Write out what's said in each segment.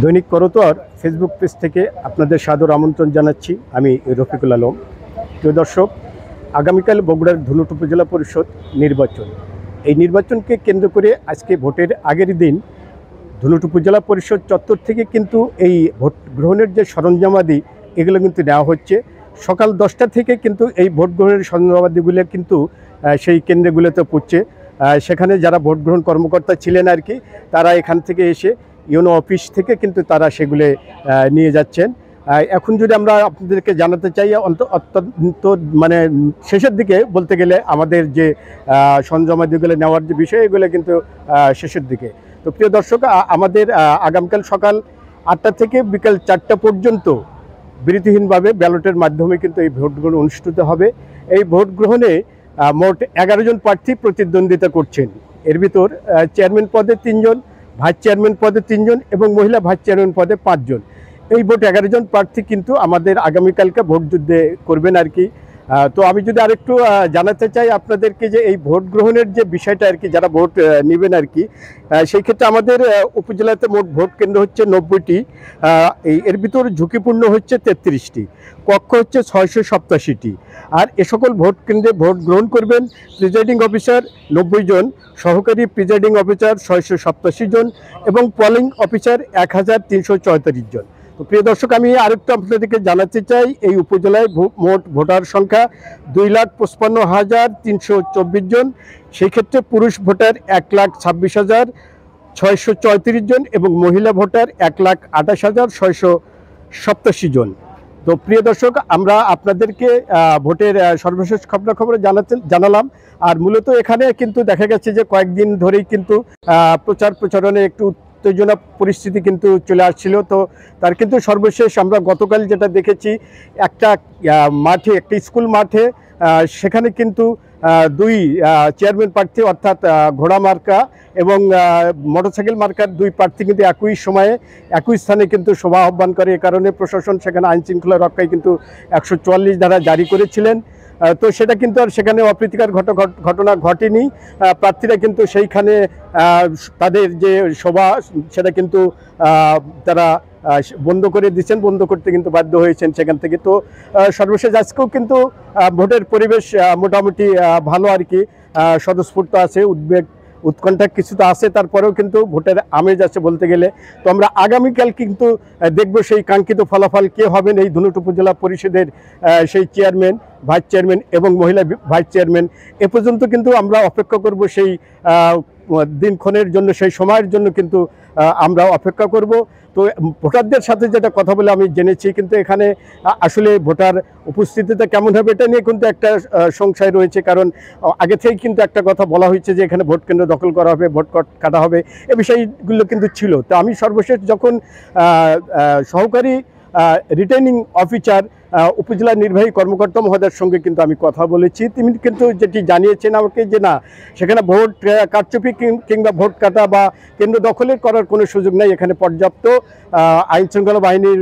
দৈনিক করতোয়ার Facebook page থেকে আপনাদের সাদর আমন্ত্রণ জানাচ্ছি। আমি রফিকুল আলম। প্রিয় দর্শক, আগামীকাল বগুড়ার ধুনট উপজেলা পরিষদ নির্বাচন। এই নির্বাচনকে কেন্দ্র করে আজকে ভোটের আগের দিন ধুনট উপজেলা পরিষদ চত্বর থেকে কিন্তু এই ভোট গ্রহণের যে সরঞ্জামাদি এগুলো কিন্তু নেওয়া হচ্ছে। সকাল 10টা থেকে কিন্তু এই ভোট গ্রহণের সরঞ্জামাদিগুলো কিন্তু সেই কেন্দ্রগুলোতে পড়ছে। সেখানে যারা ভোট গ্রহণ কর্মকর্তা ছিলেন আর কি, তারা এখান থেকে এসে ইউনো অফিস থেকে কিন্তু তারা সেগুলো নিয়ে যাচ্ছেন। এখন যদি আমরা আপনাদেরকে জানাতে চাই, অত্যন্ত মানে শেষের দিকে বলতে গেলে আমাদের যে সরঞ্জামাদিগুলো নেওয়ার যে বিষয়, এগুলো কিন্তু শেষের দিকে। তো প্রিয় দর্শক, আমাদের আগামীকাল সকাল 8টা থেকে বিকাল 4টা পর্যন্ত বিরতিহীনভাবে ব্যালটের মাধ্যমে কিন্তু এই ভোট গ্রহণ অনুষ্ঠিত হবে। এই ভোট গ্রহণে মোট 11 জন প্রার্থী প্রতিদ্বন্দ্বিতা করছেন। এর ভিতর চেয়ারম্যান পদে 3 জন, ভাইস চেয়ারম্যান পদে 3 জন এবং মহিলা ভাইস চেয়ারম্যান পদে 5 জন। এই ভোট 11 জন প্রার্থী কিন্তু আমাদের আগামীকালকে ভোট যুদ্ধে করবেন আর কি। তো আমি যদি আরেকটু জানাতে চাই আপনাদেরকে যে এই ভোট গ্রহণের যে বিষয়টা আর কি, যারা ভোট নেবেন আর কি, সেই ক্ষেত্রে আমাদের উপজেলাতে মোট ভোট কেন্দ্র হচ্ছে 90টি। এর ভিতর ঝুঁকিপূর্ণ হচ্ছে 33টি, কক্ষ হচ্ছে 687টি। আর এ সকল ভোট কেন্দ্রে ভোট গ্রহণ করবেন প্রিজাইডিং অফিসার 90 জন, সহকারী প্রিজাইডিং অফিসার 687 জন এবং পোলিং অফিসার 1334 জন। তো প্রিয় দর্শক, আমি আরেকটু আপনাদেরকে জানাতে চাই, এই উপজেলায় মোট ভোটার সংখ্যা 2,55,324 জন। সেই ক্ষেত্রে পুরুষ ভোটার 1,26,634 জন এবং মহিলা ভোটার 1,28,687 জন। তো প্রিয় দর্শক, আমরা আপনাদেরকে ভোটের সর্বশেষ খবর জানালাম। আর মূলত এখানে কিন্তু দেখা গেছে যে কয়েকদিন ধরেই কিন্তু প্রচারণে একটু উত্তেজনা পরিস্থিতি কিন্তু চলে আসছিল। তো তার কিন্তু সর্বশেষ আমরা গতকাল যেটা দেখেছি, একটা স্কুল মাঠে সেখানে কিন্তু 2 চেয়ারম্যান প্রার্থী অর্থাৎ ঘোড়া মার্কা এবং মোটরসাইকেল মার্কার 2 প্রার্থী কিন্তু একই সময়ে একই স্থানে কিন্তু সভা আহ্বান করে। এ কারণে প্রশাসন সেখানে আইনশৃঙ্খলা রক্ষায় কিন্তু 144 ধারা জারি করেছিলেন। তো সেটা কিন্তু আর সেখানে অপ্রীতিকর ঘটনা ঘটেনি। প্রার্থীরা কিন্তু সেইখানে তাদের যে সভা সেটা কিন্তু তারা বন্ধ করে দিচ্ছেন, বন্ধ করতে কিন্তু বাধ্য হয়েছেন সেখান থেকে। তো সর্বশেষ আজকেও কিন্তু ভোটের পরিবেশ মোটামুটি ভালো আর কি, স্বতঃস্ফূর্ত আছে, উৎকণ্ঠা কিছুটা আছে, তারপরেও কিন্তু ভোটের আমেজ আছে বলতে গেলে। তো আমরা আগামীকাল কিন্তু দেখব সেই কাঙ্ক্ষিত ফলাফল কে হবেন এই ধুনট উপজেলা পরিষদের সেই চেয়ারম্যান, ভাইস চেয়ারম্যান এবং মহিলা ভাইস চেয়ারম্যান। এ পর্যন্ত কিন্তু আমরা অপেক্ষা করব সেই দিনক্ষণের জন্য, সেই সময়ের জন্য কিন্তু আমরা অপেক্ষা করব। তো ভোটারদের সাথে যেটা কথা বলে আমি জেনেছি, কিন্তু এখানে আসলে ভোটার উপস্থিতিটা কেমন হবে এটা নিয়ে কিন্তু একটা সংশয় রয়েছে। কারণ আগে থেকেই কিন্তু একটা কথা বলা হয়েছে যে এখানে ভোট কেন্দ্র দখল করা হবে, ভোট কাটা হবে, এ বিষয়গুলো কিন্তু ছিল। তো আমি সর্বশেষ যখন সহকারী রিটার্নিং অফিসার উপজেলা নির্বাহী কর্মকর্তা মহোদয়ের সঙ্গে কিন্তু আমি কথা বলেছি, তিনি কিন্তু যেটি জানিয়েছেন আমাকে যে না, সেখানে ভোট কারচুপি কিংবা ভোট কাটা বা কেন্দ্র দখলের করার কোনো সুযোগ নেই। এখানে পর্যাপ্ত আইনশৃঙ্খলা বাহিনীর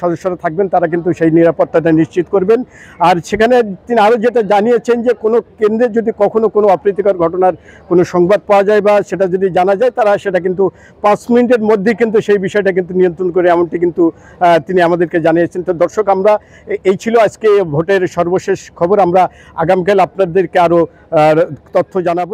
সদস্যরা থাকবেন, তারা কিন্তু সেই নিরাপত্তাটা নিশ্চিত করবেন। আর সেখানে তিনি আরও যেটা জানিয়েছেন যে কোনো কেন্দ্রে যদি কখনো কোনো অপ্রীতিকর ঘটনার কোনো সংবাদ পাওয়া যায় বা সেটা যদি জানা যায়, তারা সেটা কিন্তু 5 মিনিটের মধ্যেই কিন্তু সেই বিষয়টা কিন্তু নিয়ন্ত্রণ করে, এমনটি কিন্তু তিনি আমাদেরকে জানিয়েছেন। তো দর্শক, আমরা এই ছিল আজকে ভোটের সর্বশেষ খবর। আমরা আগামীকাল আপনাদেরকে আরও তথ্য জানাবো।